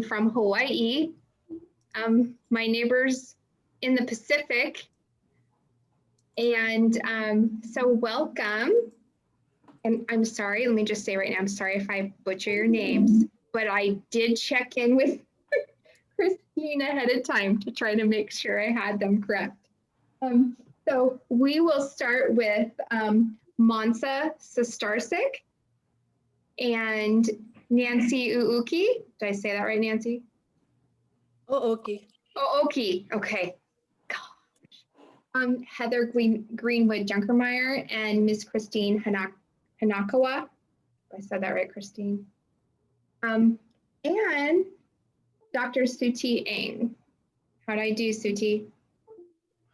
from Hawaii, my neighbors in the Pacific. And so welcome. And I'm sorry, let me just say right now, I'm sorry if I butcher your names, but I did check in with Christine ahead of time to try to make sure I had them correct. So we will start with Monsa Sestarsik and Nancy Uuki. Did I say that right, Nancy? Ooki. Ooki. Okay. Heather Greenwood Junkermeyer and Ms. Christine Hanakawa. I said that right, Christine. And Dr. Suti Ng. How'd I do, Suti?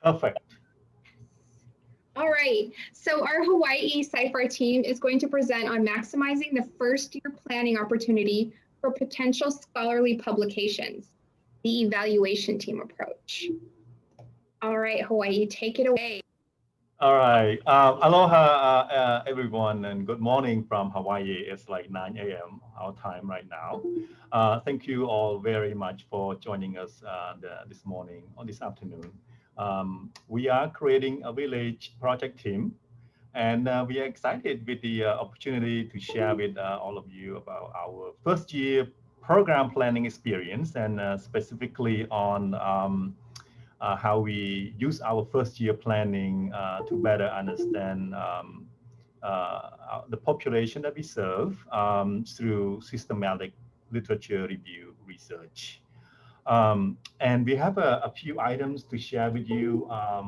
Perfect. All right, so our Hawaii CYFAR team is going to present on maximizing the first year planning opportunity for potential scholarly publications, the evaluation team approach. All right, Hawaii, take it away. All right. Aloha, everyone, and good morning from Hawaii. It's like 9 a.m. our time right now. Thank you all very much for joining us this morning or this afternoon. We are creating a village project team, and we are excited with the opportunity to share with all of you about our first year program planning experience, and specifically on how we use our first year planning to better understand the population that we serve through systematic literature review research. And we have a few items to share with you. I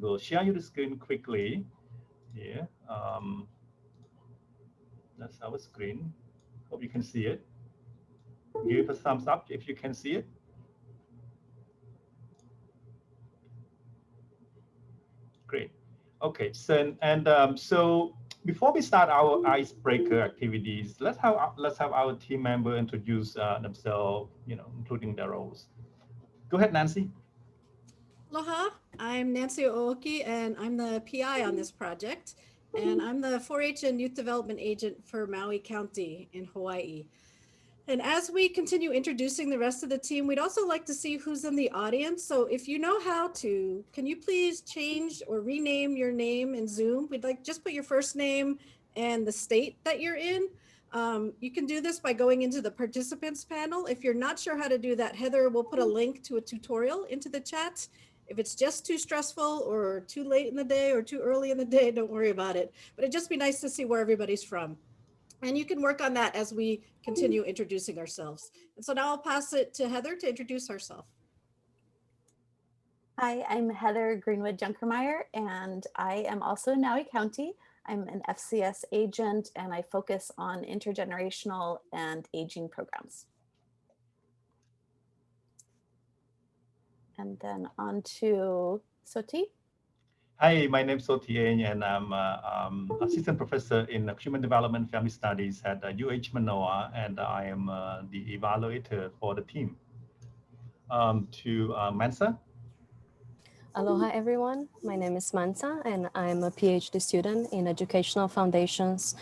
will share you the screen quickly here. That's our screen. Hope you can see it. Give a thumbs up if you can see it. Great. Okay. So before we start our icebreaker activities, let's have our team member introduce themselves, including their roles. Go ahead, Nancy. Aloha, I'm Nancy Ooki, and I'm the PI on this project. And I'm the 4-H and Youth Development Agent for Maui County in Hawaii. And as we continue introducing the rest of the team, we'd also like to see who's in the audience. So if you know how to, can you please change or rename your name in Zoom? We'd like just put your first name and the state that you're in. You can do this by going into the participants panel. If you're not sure how to do that, Heather will put a link to a tutorial into the chat. If it's just too stressful or too late in the day or too early in the day, don't worry about it. But it'd just be nice to see where everybody's from. And you can work on that as we continue introducing ourselves. And so now I'll pass it to Heather to introduce herself. Hi, I'm Heather Greenwood Junkermeyer, and I am also in Maui County. I'm an FCS agent, and I focus on intergenerational and aging programs. And then on to Soti. Hi, my name is Soti Eng, and I'm assistant professor in human development family studies at UH Manoa, and I am the evaluator for the team. To Mansa. Aloha, everyone. My name is Mansa, and I'm a PhD student in educational foundations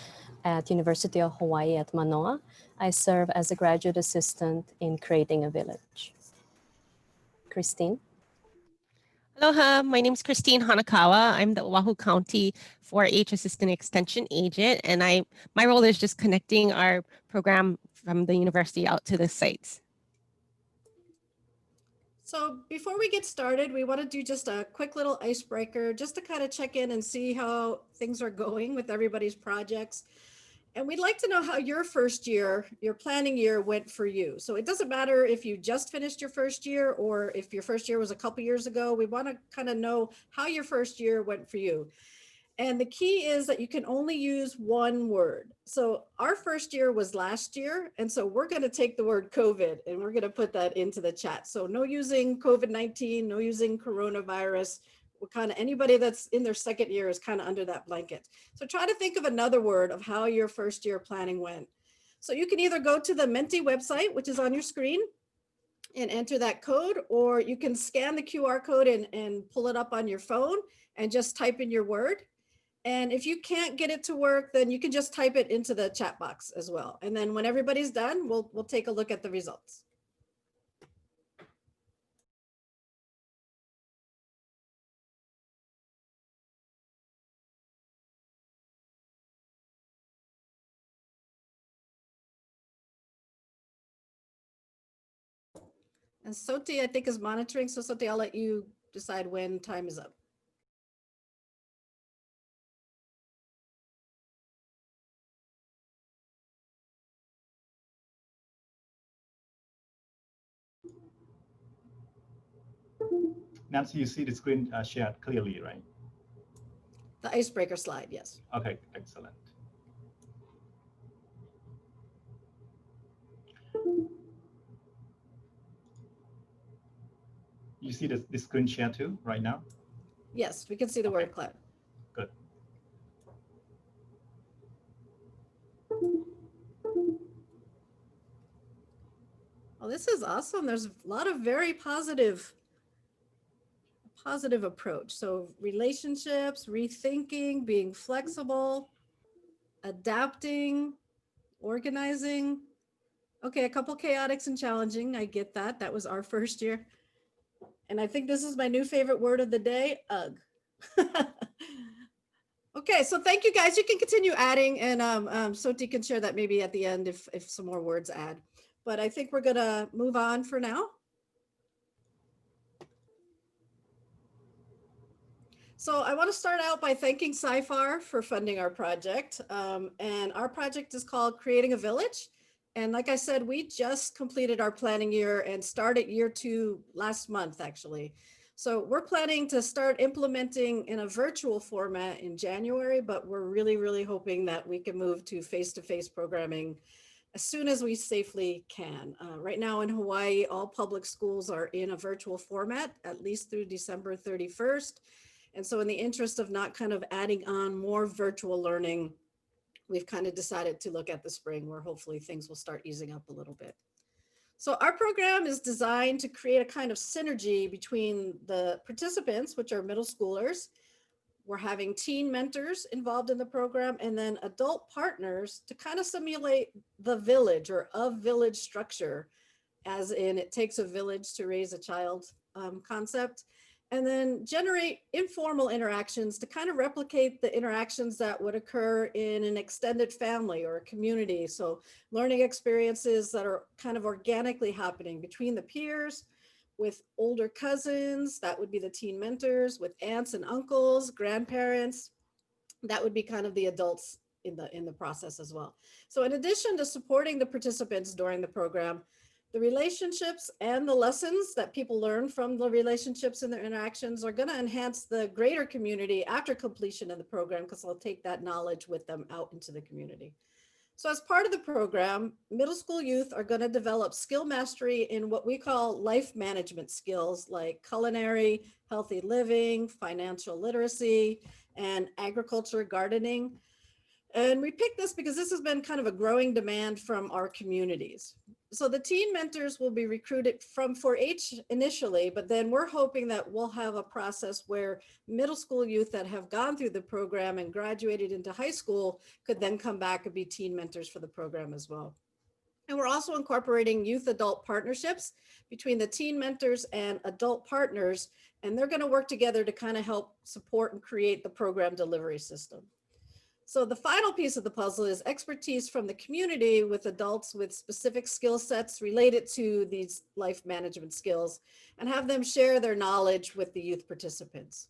at University of Hawaii at Manoa. I serve as a graduate assistant in creating a village. Christine. Aloha, my name is Christine Hanakawa. I'm the Oahu County 4-H Assistant Extension Agent, and my role is just connecting our program from the university out to the sites. So before we get started, we want to do just a quick little icebreaker just to kind of check in and see how things are going with everybody's projects. And we'd like to know how your first year, your planning year went for you. So it doesn't matter if you just finished your first year or if your first year was a couple years ago. We want to kind of know how your first year went for you. And the key is that you can only use one word. So our first year was last year. And so we're going to take the word COVID and we're going to put that into the chat. So no using COVID-19, no using coronavirus. Kind of anybody that's in their second year is kind of under that blanket. So try to think of another word of how your first year planning went. So you can either go to the Menti website, which is on your screen, and enter that code, or you can scan the QR code and pull it up on your phone and just type in your word. And if you can't get it to work, then you can just type it into the chat box as well. And then when everybody's done, we'll take a look at the results. And Soti, I think, is monitoring. So Soti, I'll let you decide when time is up. Nancy, you see the screen shared clearly, right? The icebreaker slide, yes. Okay, excellent. You see the screen share too right now? Yes, we can see the word cloud. Good. Oh, this is awesome. There's a lot of very positive approach. So relationships, rethinking, being flexible, adapting, organizing. Okay, a couple chaotics and challenging. I get that. That was our first year. And I think this is my new favorite word of the day, ugh. Okay, so thank you guys. You can continue adding, and Soti can share that maybe at the end if some more words add. But I think we're gonna move on for now. So I want to start out by thanking CYFAR for funding our project. And our project is called Creating a Village. And like I said, we just completed our planning year and started year 2 last month, actually. So we're planning to start implementing in a virtual format in January, but we're really, really hoping that we can move to face-to-face programming as soon as we safely can. Right now in Hawaii, all public schools are in a virtual format, at least through December 31st. And so in the interest of not kind of adding on more virtual learning, we've kind of decided to look at the spring where hopefully things will start easing up a little bit. So our program is designed to create a kind of synergy between the participants, which are middle schoolers. We're having teen mentors involved in the program, and then adult partners to kind of simulate the village or a village structure, as in it takes a village to raise a child concept. And then generate informal interactions to kind of replicate the interactions that would occur in an extended family or a community. So learning experiences that are kind of organically happening between the peers, with older cousins, that would be the teen mentors, with aunts and uncles, grandparents, that would be kind of the adults in the process as well. So in addition to supporting the participants during the program, the relationships and the lessons that people learn from the relationships and their interactions are going to enhance the greater community after completion of the program, because they'll take that knowledge with them out into the community. So as part of the program, middle school youth are going to develop skill mastery in what we call life management skills like culinary, healthy living, financial literacy, and agriculture, gardening. And we picked this because this has been kind of a growing demand from our communities. So the teen mentors will be recruited from 4-H initially, but then we're hoping that we'll have a process where middle school youth that have gone through the program and graduated into high school could then come back and be teen mentors for the program as well. And we're also incorporating youth adult partnerships between the teen mentors and adult partners, and they're going to work together to kind of help support and create the program delivery system. So the final piece of the puzzle is expertise from the community with adults with specific skill sets related to these life management skills, and have them share their knowledge with the youth participants.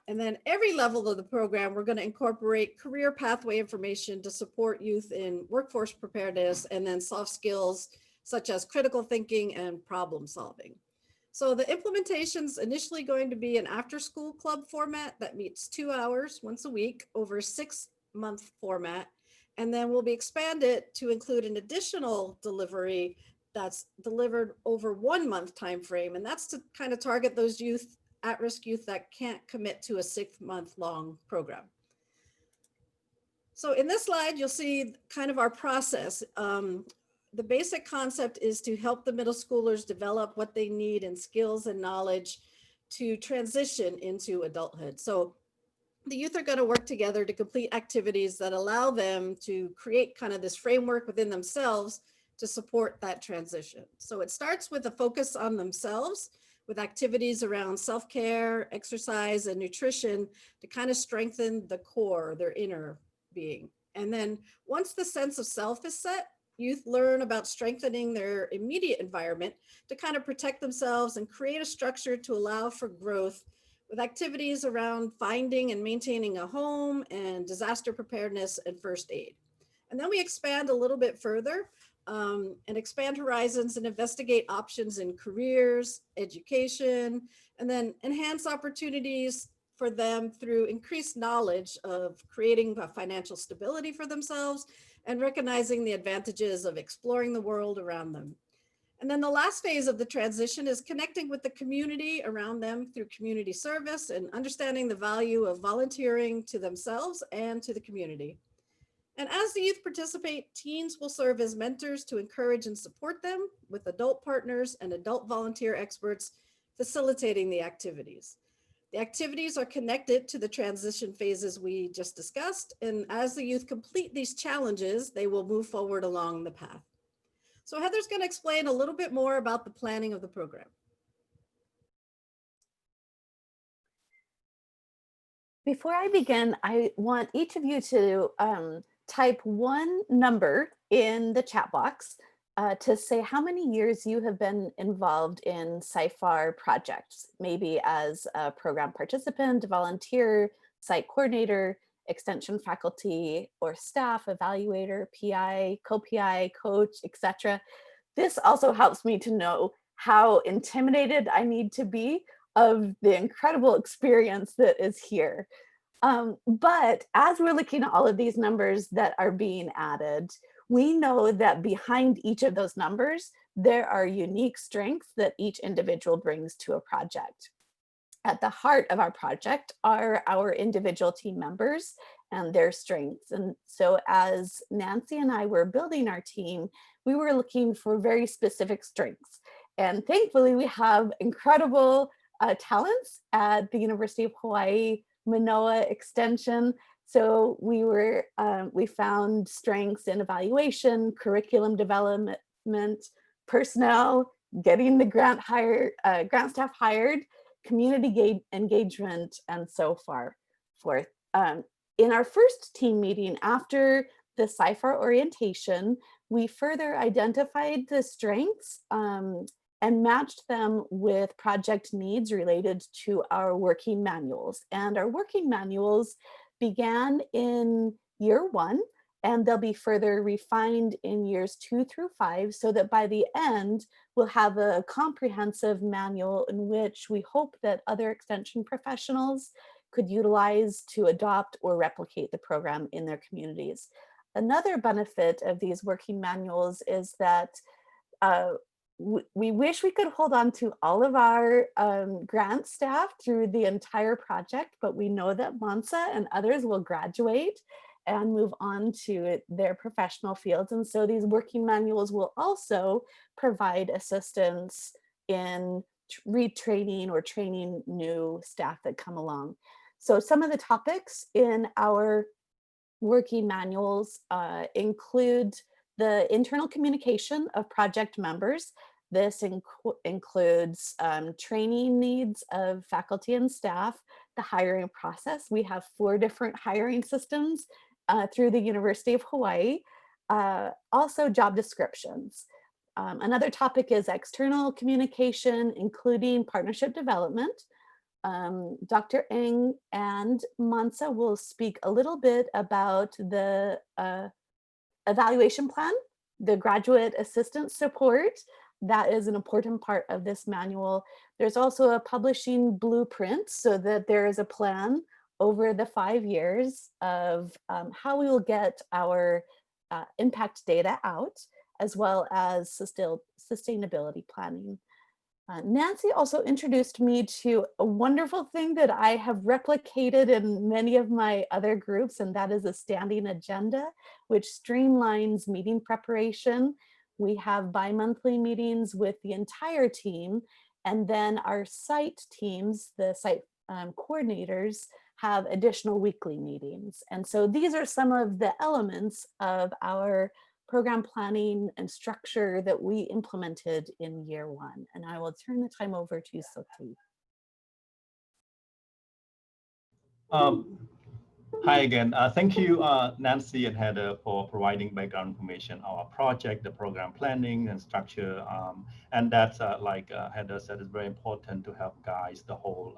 And then every level of the program, we're going to incorporate career pathway information to support youth in workforce preparedness, and then soft skills such as critical thinking and problem solving. So the implementation's initially going to be an after-school club format that meets 2 hours once a week over a 6-month format. And then will be expanded to include an additional delivery that's delivered over 1 month time frame. And that's to kind of target those youth, at-risk youth that can't commit to a 6-month long program. So in this slide, you'll see kind of our process. The basic concept is to help the middle schoolers develop what they need in skills and knowledge to transition into adulthood. So the youth are going to work together to complete activities that allow them to create kind of this framework within themselves to support that transition. So it starts with a focus on themselves, with activities around self-care, exercise, and nutrition to kind of strengthen the core, their inner being. And then once the sense of self is set, youth learn about strengthening their immediate environment to kind of protect themselves and create a structure to allow for growth, with activities around finding and maintaining a home and disaster preparedness and first aid. And then we expand a little bit further and expand horizons and investigate options in careers, education, and then enhance opportunities for them through increased knowledge of creating a financial stability for themselves and recognizing the advantages of exploring the world around them. And then the last phase of the transition is connecting with the community around them through community service and understanding the value of volunteering to themselves and to the community. And as the youth participate, teens will serve as mentors to encourage and support them, with adult partners and adult volunteer experts facilitating the activities. The activities are connected to the transition phases we just discussed, and as the youth complete these challenges, they will move forward along the path. So Heather's going to explain a little bit more about the planning of the program. Before I begin, I want each of you to type one number in the chat box to say how many years you have been involved in CYFAR projects, maybe as a program participant, volunteer, site coordinator, extension faculty or staff, evaluator, PI, co-PI, coach, etc. This also helps me to know how intimidated I need to be of the incredible experience that is here. But as we're looking at all of these numbers that are being added, we know that behind each of those numbers, there are unique strengths that each individual brings to a project. At the heart of our project are our individual team members and their strengths. And so as Nancy and I were building our team, we were looking for very specific strengths. And thankfully, we have incredible talents at the University of Hawaii Manoa Extension. So we found strengths in evaluation, curriculum development, personnel, getting the grant staff hired, community engagement, and so forth. In our first team meeting after the CYFAR orientation, we further identified the strengths and matched them with project needs related to our working manuals. And our working manuals began in year 1, and they'll be further refined in years 2 through 5, so that by the end, we'll have a comprehensive manual in which we hope that other extension professionals could utilize to adopt or replicate the program in their communities. Another benefit of these working manuals is that we wish we could hold on to all of our grant staff through the entire project, but we know that Mansa and others will graduate and move on to their professional fields. And so these working manuals will also provide assistance in retraining or training new staff that come along. So some of the topics in our working manuals include the internal communication of project members. This includes training needs of faculty and staff, the hiring process. We have 4 different hiring systems through the University of Hawaii. Also job descriptions. Another topic is external communication, including partnership development. Dr. Ng and Mansa will speak a little bit about the evaluation plan, the graduate assistance support. That is an important part of this manual. There's also a publishing blueprint so that there is a plan over the 5 years of how we will get our impact data out, as well as sustainability planning. Nancy also introduced me to a wonderful thing that I have replicated in many of my other groups, and that is a standing agenda, which streamlines meeting preparation. We have bi-monthly meetings with the entire team, and then our site teams, the site coordinators, have additional weekly meetings. And so these are some of the elements of our program planning and structure that we implemented in year one. And I will turn the time over to Soti. Hi again. Thank you, Nancy and Heather, for providing background information on our project, the program planning and structure. And that's like Heather said, is very important to help guide the whole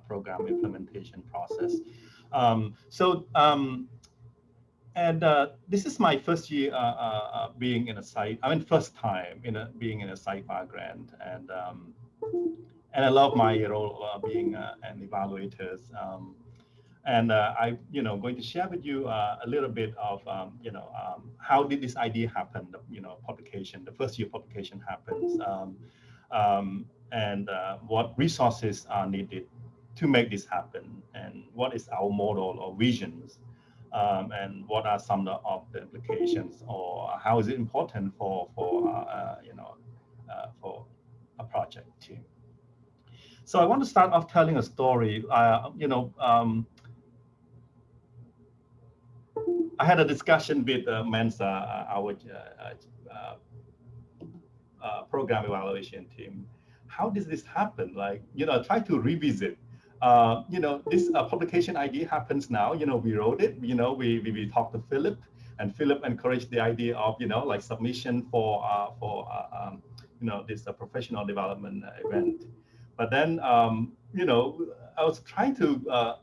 program implementation process. This is my first year being in first time being in a CYFAR grant, and I love my role being an evaluator. Going to share with you a little bit of, how did this idea happen? Publication, the first year publication happens, what resources are needed to make this happen, and what is our model or visions, and what are some of the implications, or how is it important for a project team. So I want to start off telling a story. I had a discussion with Mensa, our program evaluation team. How does this happen? Try to revisit. This publication idea happens now. We wrote it. We talked to Philip, and Philip encouraged the idea of submission for this professional development event. But then I was trying to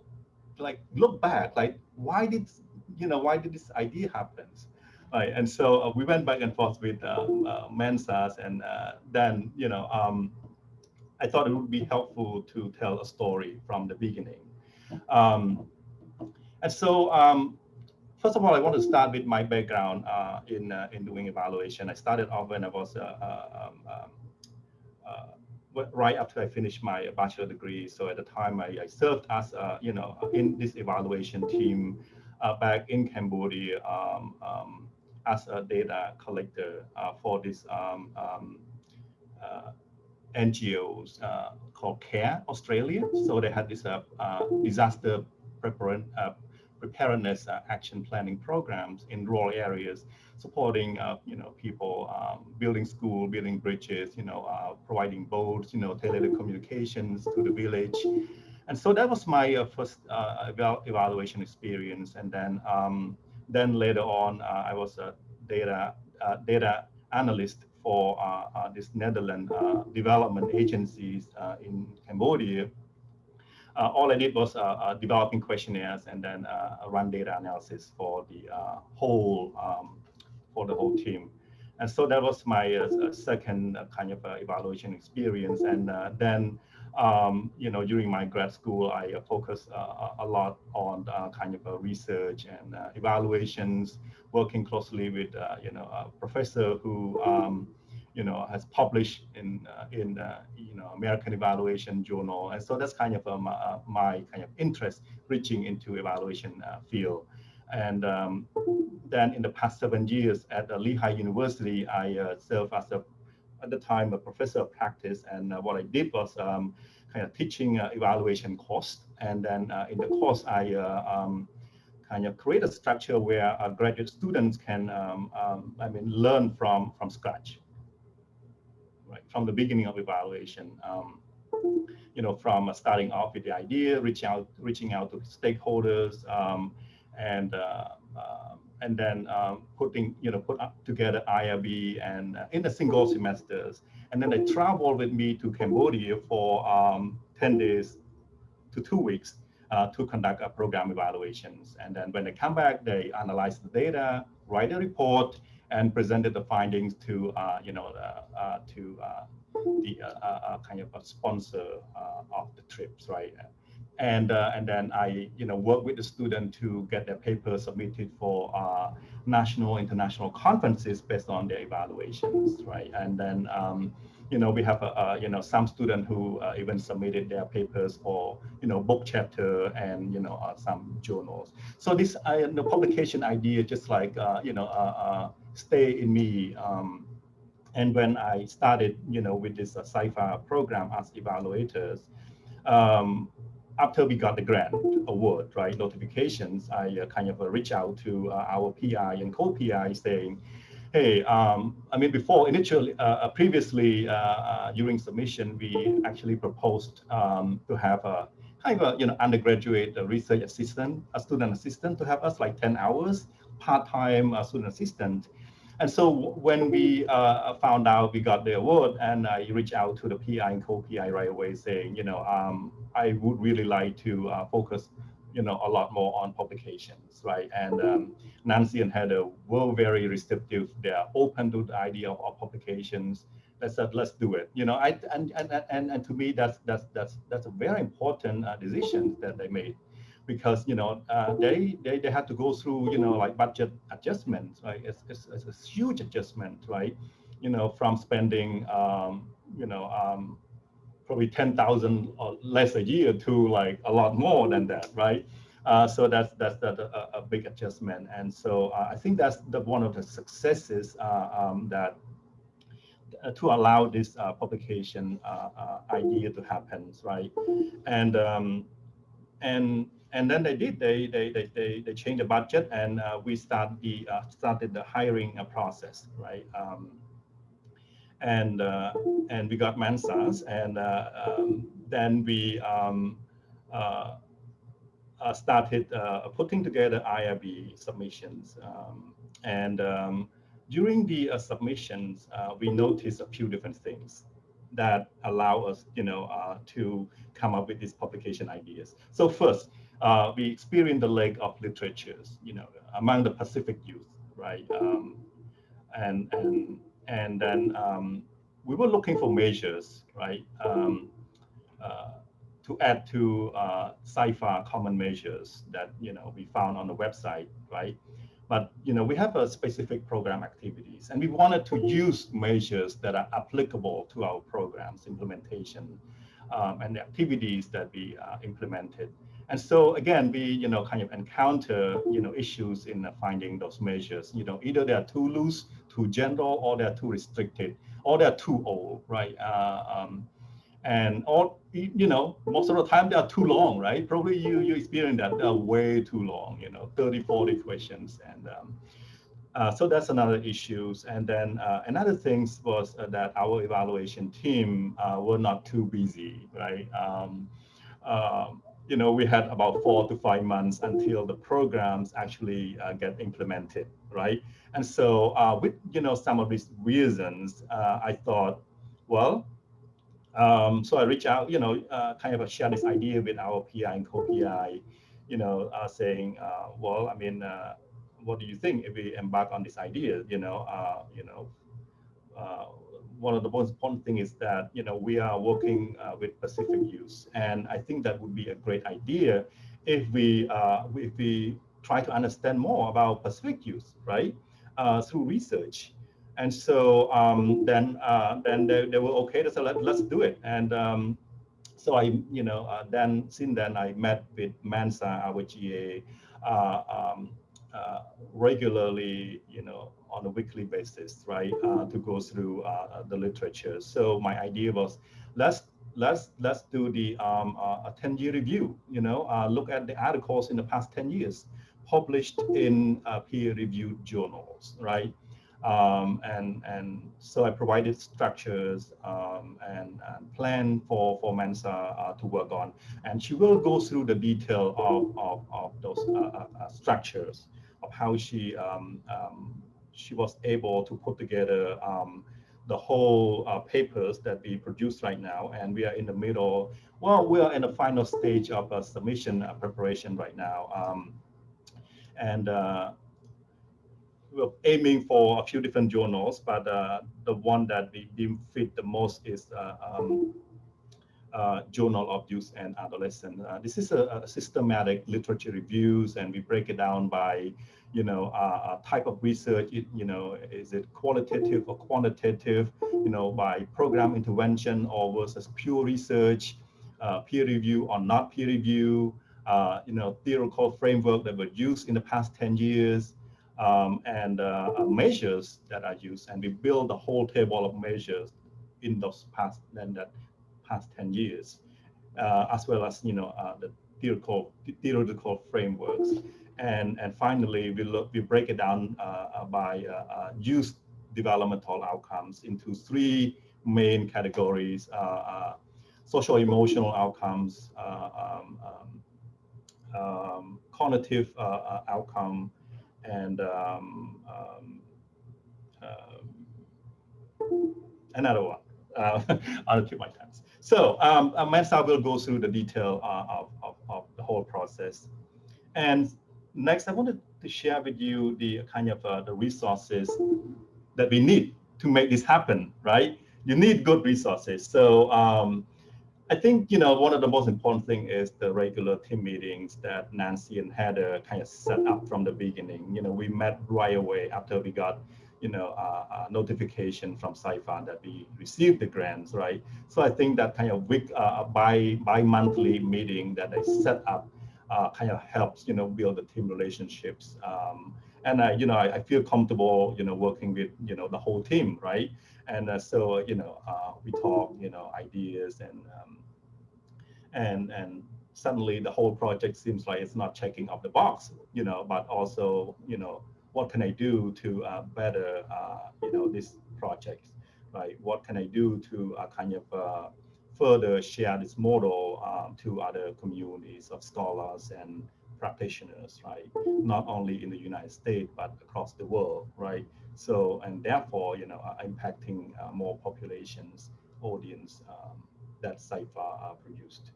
look back, why did this idea happen? Right, and so we went back and forth with Mensas, and then I thought it would be helpful to tell a story from the beginning. First of all, I want to start with my background in doing evaluation. I started off when I was right after I finished my bachelor degree. So at the time, I served as in this evaluation team back in Cambodia as a data collector for this NGOs called CARE Australia. So they had this disaster preparedness action planning programs in rural areas, supporting people building school, building bridges, providing boats, telecommunications to the village. And so that was my first evaluation experience. And then later on, I was a data analyst for this Netherlands development agencies in Cambodia. All I did was developing questionnaires and then run data analysis for the whole team. And so that was my second kind of evaluation experience. And then during my grad school, I focused a lot on kind of research and evaluations, working closely with a professor who has published in American Evaluation Journal, and so that's kind of my kind of interest reaching into evaluation field. And then in the past 7 years at Lehigh University, I served as at the time a professor of practice, and what I did was kind of teaching evaluation course, and then in the course I kind of create a structure where graduate students can learn from scratch, right from the beginning of evaluation. From starting off with the idea, reaching out to stakeholders, and then put together IRB and in the single semesters. And then they travel with me to Cambodia for 10 days to 2 weeks to conduct a program evaluations. And then when they come back, they analyze the data, write a report, and presented the findings to the kind of a sponsor of the trips, right? And then I work with the student to get their papers submitted for national, international conferences based on their evaluations, right? And then we have some student who even submitted their papers for book chapter and some journals. So this publication idea just stay in me. And when I started with this CYFAR program as evaluators, after we got the grant award, right, notifications, I kind of reach out to our PI and co-PI saying, hey, I mean, previously during submission, we actually proposed to have a kind of a, undergraduate research assistant, a student assistant to have us like 10 hours, part-time student assistant. And so when we found out we got the award, and I reached out to the PI and co-PI right away saying, I would really like to focus, a lot more on publications, right? And Nancy and Heather were very receptive. They are open to the idea of publications. They said, let's do it. And to me, that's a very important decision that they made, because they had to go through like budget adjustments, right? It's a huge adjustment, right? From spending probably 10,000 or less a year to like a lot more than that, right? So that's a big adjustment, and so I think that's one of the successes that to allow this publication idea to happen, right? And and then they did. They changed the budget, and we started the hiring process, right? And we got Mansas, and then we started putting together IRB submissions. And during the submissions, we noticed a few different things that allow us, to come up with these publication ideas. So first, we experienced the lack of literatures, among the Pacific youth, right? And then we were looking for measures, right? To add to CYFAR common measures that we found on the website, right? But we have a specific program activities, and we wanted to use measures that are applicable to our programs implementation and the activities that we implemented. And so again, we kind of encounter issues in finding those measures. Either they are too loose, too general, or they're too restricted, or they're too old, right? And all, most of the time they are too long, right? Probably you experience that they are way too long, 30, 40 questions. And so that's another issue. And then another thing was that our evaluation team were not too busy, right? We had about 4 to 5 months until the programs actually get implemented, right? And so with, some of these reasons, I thought, well, so I reached out, kind of share this idea with our PI and co-PI, saying, well, I mean, what do you think if we embark on this idea? One of the most important thing is that, we are working with Pacific youth, and I think that would be a great idea if we try to understand more about Pacific youth, right, through research. And so then they were okay to say, let's do it. And so I, then since then I met with Mansa, our GA, regularly, on a weekly basis, right, to go through the literature. So my idea was, let's do the a 10-year review. Look at the articles in the past 10 years published in peer-reviewed journals, right? And so I provided structures and plan for Mansa to work on, and she will go through the detail of those structures of how she was able to put together the whole papers that we produce right now, and we are in the middle. Well, we are in the final stage of submission preparation right now, and we're aiming for a few different journals, but the one that we deem fit the most is Journal of Youth and Adolescent. This is a systematic literature reviews, and we break it down by, type of research. Is it qualitative or quantitative? By program intervention or versus pure research, peer review or not peer review. Theoretical framework that were used in the past 10 years. And measures that are used, and we build a whole table of measures in those past 10 years. as well as the theoretical frameworks. And finally, we break it down by youth developmental outcomes into three main categories: social emotional outcomes, cognitive outcome, and another one. I'll keep my times. So Mensa will go through the detail of the whole process. And next, I wanted to share with you the kind of the resources that we need to make this happen, right? You need good resources. So I think, one of the most important thing is the regular team meetings that Nancy and Heather kind of set up from the beginning. We met right away after we got, a notification from CYFAR that we received the grants, right? So I think that kind of bi-monthly meeting that they set up kind of helps, build the team relationships. And I feel comfortable, working with, the whole team, right? And so, we talk, ideas and suddenly the whole project seems like it's not checking off the box, but also, what can I do to better, this project, right? What can I do to kind of further share this model to other communities of scholars and practitioners, right? Not only in the United States, but across the world, right? So, and therefore, impacting more populations, audience that CYFAR produced.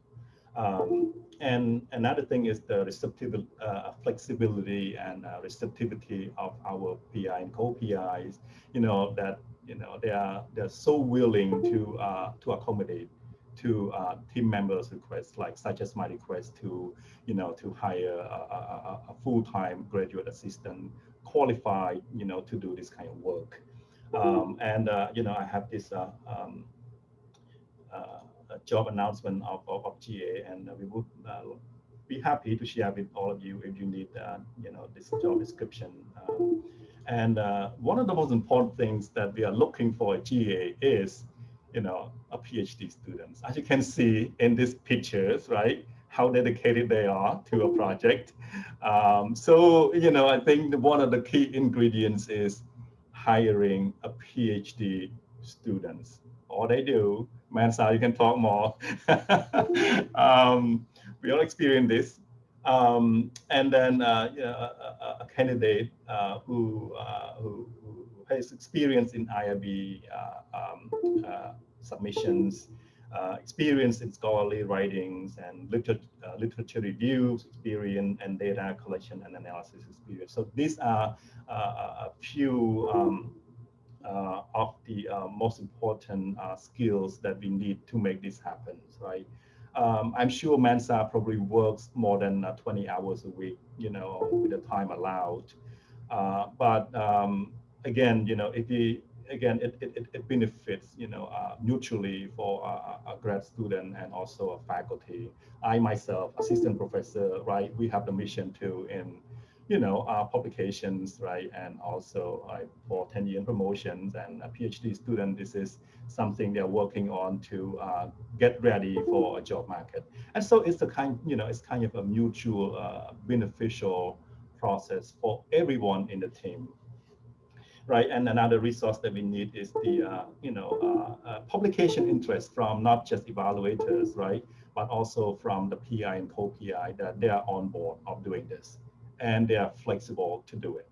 And another thing is the flexibility and receptivity of our PI and co-PIs, that, they're so willing to accommodate to team members' requests, like such as my request to, to hire a full-time graduate assistant qualified, to do this kind of work. And I have this job announcement of GA, and we would be happy to share with all of you if you need, this job description. And one of the most important things that we are looking for at GA is, a PhD students. As you can see in these pictures, right, how dedicated they are to a project. So, I think one of the key ingredients is hiring a PhD students. All they do, Mansa, you can talk more. We all experience this. And then a candidate who has experience in IRB submissions, experience in scholarly writings and literature reviews experience, and data collection and analysis experience. So these are a few of the most important skills that we need to make this happen, right? I'm sure Mansa probably works more than 20 hours a week, with the time allowed. But again, if we, again, it benefits, mutually for a grad student and also a faculty. I myself, assistant professor, right? We have the mission to in publications, right? And also for 10-year promotions, and a PhD student, this is something they're working on to get ready for a job market. And so it's it's kind of a mutual beneficial process for everyone in the team, right? And another resource that we need is the, publication interest from not just evaluators, right? But also from the PI and co-PI that they are on board of doing this, and they are flexible to do it.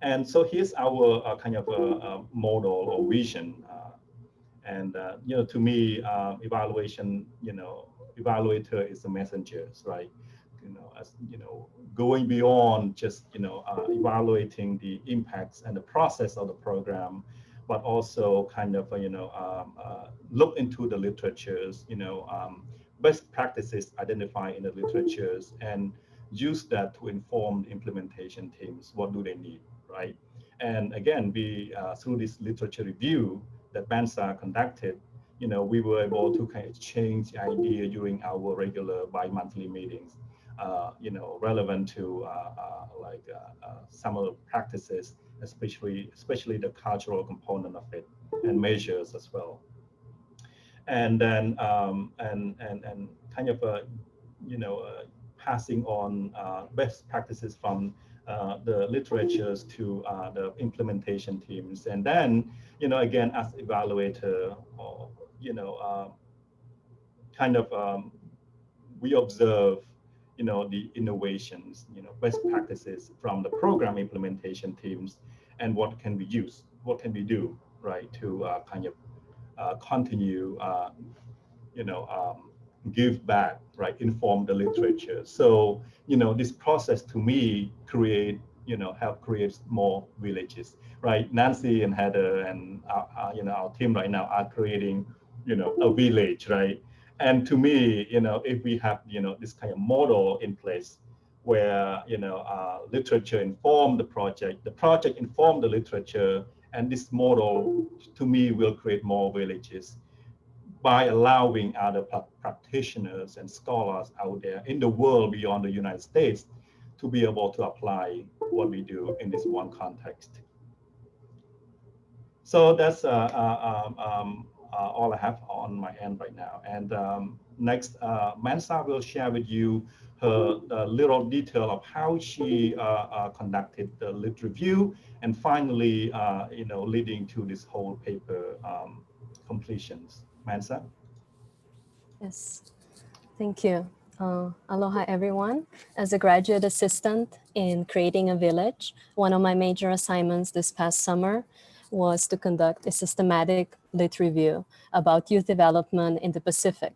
And so here's our kind of a model or vision. And, to me, evaluation, evaluator is the messengers, right? As going beyond just evaluating the impacts and the process of the program, but also kind of look into the literatures, best practices identified in the literatures, and use that to inform the implementation teams. What do they need, right? And again, we through this literature review that Bansa conducted, we were able to kind of exchange the idea during our regular bi-monthly meetings, relevant to some of the practices, especially the cultural component of it, and measures as well. and then and kind of passing on best practices from the literatures to the implementation teams, and then again as evaluator, or kind of we observe the innovations, best practices from the program implementation teams, and what can we use, what can we do, right, to kind of continue give back, right, inform the literature. So this process to me help create more villages, right? Nancy and Heather and our team right now are creating a village, right? And to me, if we have this kind of model in place where literature inform the project inform the literature, and this model to me will create more villages by allowing other practitioners and scholars out there in the world beyond the United States to be able to apply what we do in this one context. So that's all I have on my end right now. And next, Mansa will share with you her little detail of how she conducted the lit review, and finally, leading to this whole paper completions. Mansa? Yes, thank you. Aloha, everyone. As a graduate assistant in creating a village, one of my major assignments this past summer was to conduct a systematic lit review about youth development in the Pacific.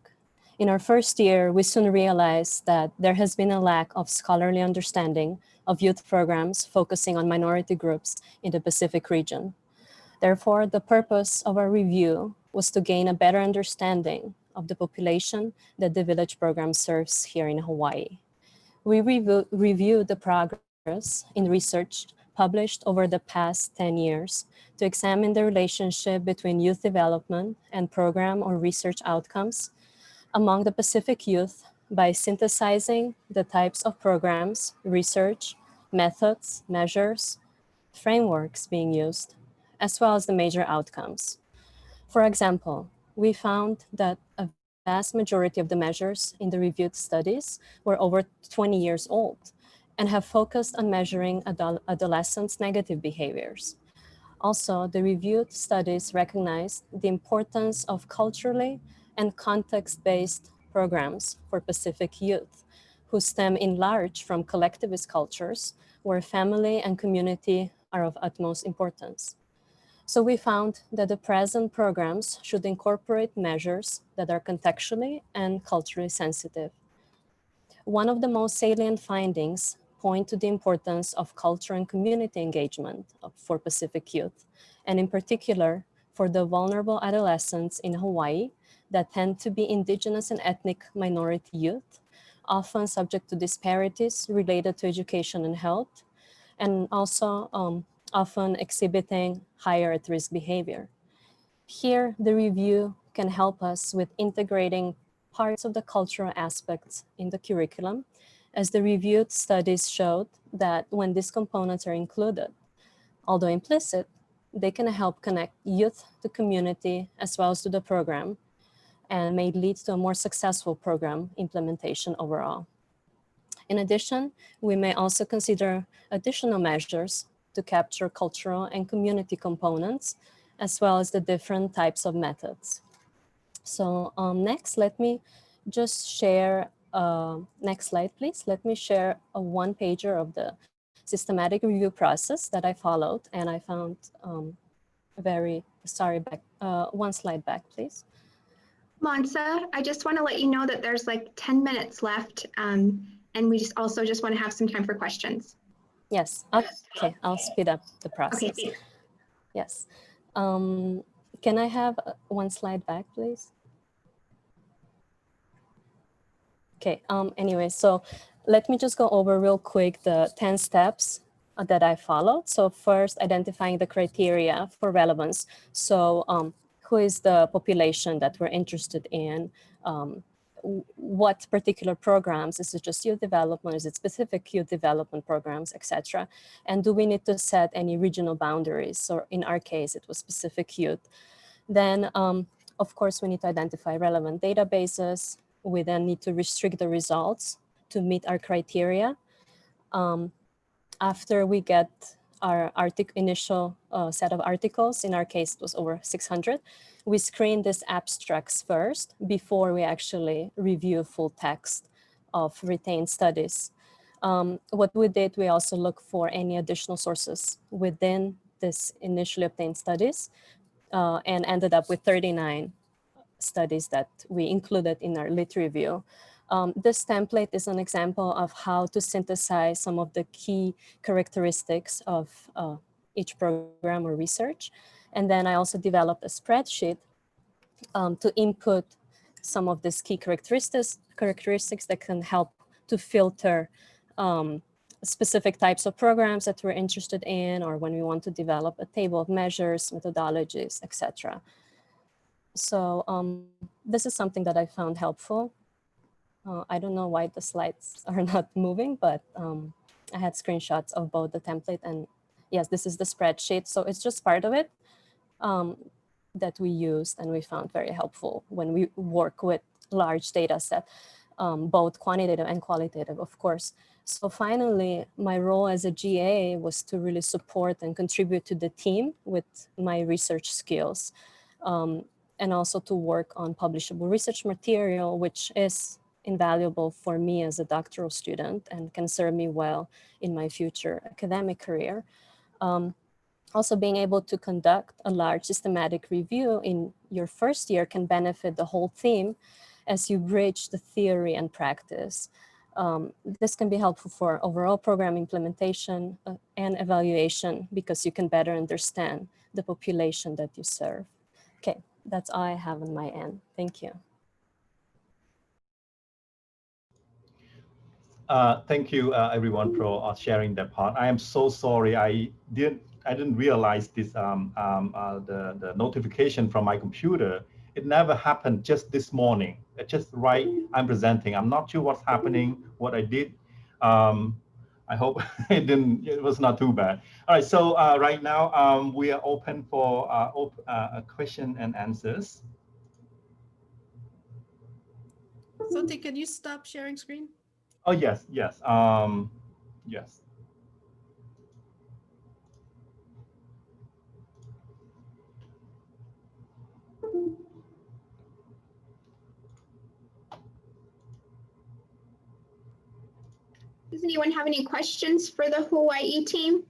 In our first year, we soon realized that there has been a lack of scholarly understanding of youth programs focusing on minority groups in the Pacific region. Therefore, the purpose of our review was to gain a better understanding of the population that the village program serves here in Hawaii. We reviewed the progress in research published over the past 10 years to examine the relationship between youth development and program or research outcomes among the Pacific youth by synthesizing the types of programs, research, methods, measures, frameworks being used, as well as the major outcomes. For example, we found that a vast majority of the measures in the reviewed studies were over 20 years old and have focused on measuring adolescents' negative behaviors. Also, the reviewed studies recognized the importance of culturally and context-based programs for Pacific youth, who stem in large from collectivist cultures where family and community are of utmost importance. So we found that the present programs should incorporate measures that are contextually and culturally sensitive. One of the most salient findings point to the importance of culture and community engagement for Pacific youth, and in particular for the vulnerable adolescents in Hawaii that tend to be indigenous and ethnic minority youth, often subject to disparities related to education and health, and also often exhibiting higher at-risk behavior. Here, the review can help us with integrating parts of the cultural aspects in the curriculum, as the reviewed studies showed that when these components are included, although implicit, they can help connect youth to community as well as to the program, and may lead to a more successful program implementation overall. In addition, we may also consider additional measures to capture cultural and community components, as well as the different types of methods. So next, let me just share, next slide, please. Let me share a one-pager of the systematic review process that I followed, and I found one slide back, please. Mansa, I just want to let you know that there's like 10 minutes left, and we just also just want to have some time for questions. Yes, okay, I'll speed up the process. Okay, thanks. Yes. Can I have one slide back, please? Okay, anyway, so let me just go over real quick the 10 steps that I followed. So first, identifying the criteria for relevance. So who is the population that we're interested in? What particular programs? Is it just youth development? Is it specific youth development programs, etc.? And do we need to set any regional boundaries? Or in our case, it was specific youth. Then Of course, we need to identify relevant databases. We then need to restrict the results to meet our criteria. After we get our initial set of articles, in our case, it was over 600, we screen these abstracts first before we actually review full text of retained studies. What we did, we also look for any additional sources within this initially obtained studies and ended up with 39 studies that we included in our lit review. This template is an example of how to synthesize some of the key characteristics of each program or research. And then I also developed a spreadsheet to input some of these key characteristics that can help to filter specific types of programs that we're interested in, or when we want to develop a table of measures, methodologies, etc. So this is something that I found helpful. I don't know why the slides are not moving, but I had screenshots of both the template and yes, this is the spreadsheet. So it's just part of it that we used and we found very helpful when we work with large data set, both quantitative and qualitative, of course. So finally, my role as a GA was to really support and contribute to the team with my research skills. And also to work on publishable research material, which is invaluable for me as a doctoral student and can serve me well in my future academic career. Also, being able to conduct a large systematic review in your first year can benefit the whole team as you bridge the theory and practice. This can be helpful for overall program implementation and evaluation because you can better understand the population that you serve. Okay, that's all I have on my end. Thank you. Thank you, everyone, for sharing that part. I am so sorry. I didn't realize this. The notification from my computer. It never happened just this morning. Just right, I'm presenting. I'm not sure what's happening. What I did. I hope it was not too bad. All right. So right now we are open for question and answers. Santi, can you stop sharing screen? Oh yes, yes, yes. Does anyone have any questions for the Hawaii team?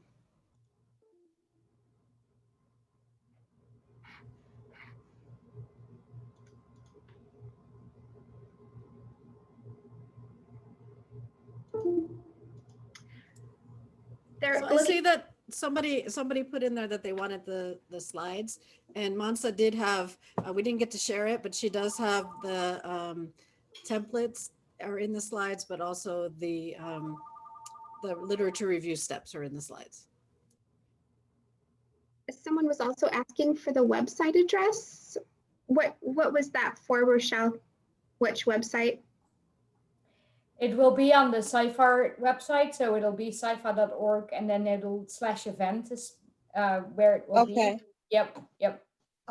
So I see that somebody put in there that they wanted the slides, and Mansa did have, we didn't get to share it, but she does have the templates are in the slides, but also the literature review steps are in the slides. Someone was also asking for the website address. What was that for, Rochelle? Which website? It will be on the CYFAR website, so it'll be cyfar.org, and then it'll /event is where it will be. Yep.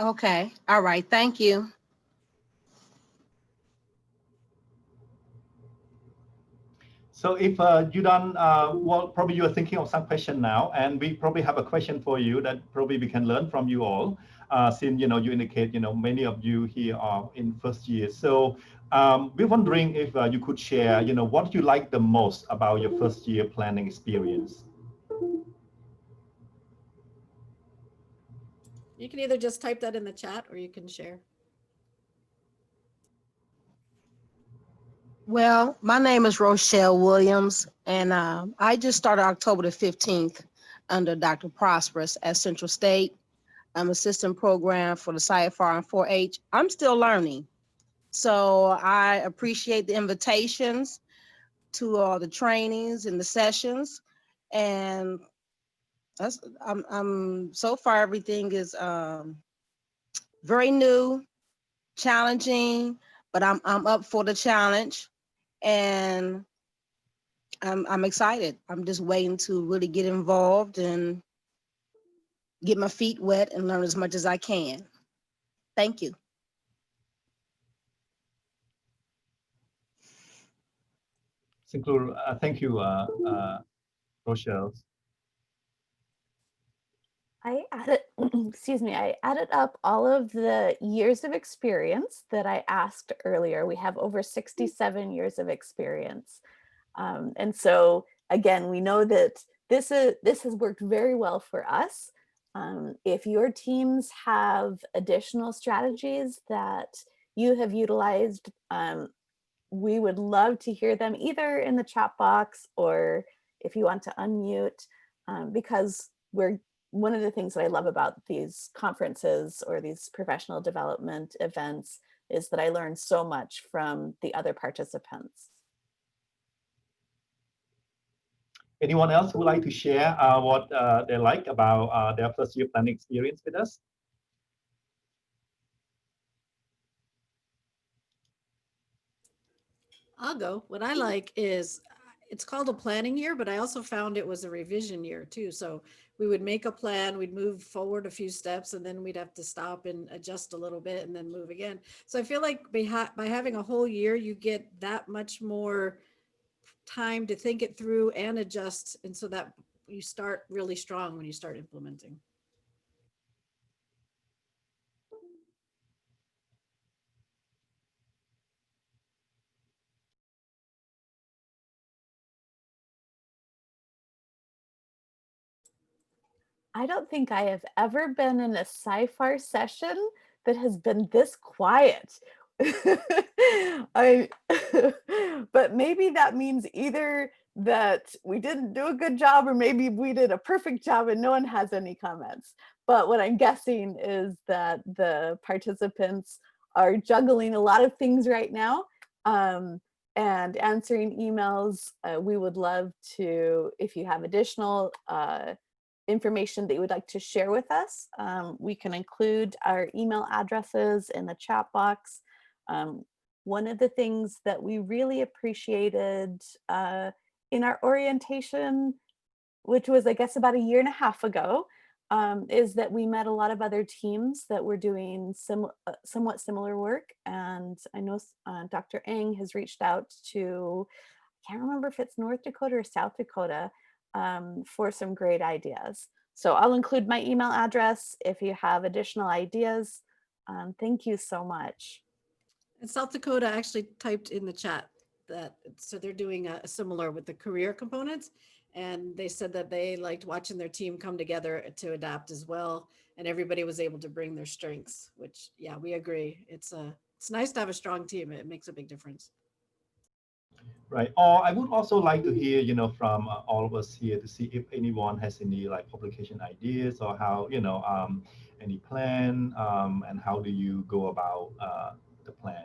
Okay. All right. Thank you. So if you don't, well, probably you are thinking of some question now, and we probably have a question for you that probably we can learn from you all, since you indicate many of you here are in first year. So we're wondering if you could share, what you like the most about your first year planning experience. You can either just type that in the chat or you can share. Well, my name is Rochelle Williams, and I just started October the 15th under Dr. Prosperous at Central State. I'm assistant program for the CYFAR and 4-H. I'm still learning. So I appreciate the invitations to all the trainings and the sessions. And I'm so far, everything is very new, challenging, but I'm up for the challenge. And I'm excited. I'm just waiting to really get involved and get my feet wet and learn as much as I can. Thank you. Thank you, Rochelle. I added, excuse me, I added up all of the years of experience that I asked earlier. We have over 67 years of experience. And so again, we know that this has worked very well for us. If your teams have additional strategies that you have utilized, we would love to hear them either in the chat box or if you want to unmute, because one of the things that I love about these conferences or these professional development events is that I learn so much from the other participants. Anyone else who would like to share what they like about their first year planning experience with us? I'll go. What I like is it's called a planning year, but I also found it was a revision year too. So we would make a plan, we'd move forward a few steps, and then we'd have to stop and adjust a little bit and then move again. So I feel like by having a whole year, you get that much more time to think it through and adjust. And so that you start really strong when you start implementing. I don't think I have ever been in a CYFAR session that has been this quiet. But maybe that means either that we didn't do a good job or maybe we did a perfect job and no one has any comments. But what I'm guessing is that the participants are juggling a lot of things right now and answering emails. We would love to, if you have additional information that you would like to share with us, we can include our email addresses in the chat box. One of the things that we really appreciated in our orientation, which was, I guess, about a year and a half ago, is that we met a lot of other teams that were doing somewhat similar work. And I know Dr. Eng has reached out to, I can't remember if it's North Dakota or South Dakota, for some great ideas. So I'll include my email address if you have additional ideas. Thank you so much. And South Dakota actually typed in the chat that, so they're doing a similar with the career components. And they said that they liked watching their team come together to adapt as well. And everybody was able to bring their strengths, which, yeah, we agree. It's nice to have a strong team. It makes a big difference. Right. Or I would also like to hear, from all of us here to see if anyone has any publication ideas or how, any plan and how do you go about the plan.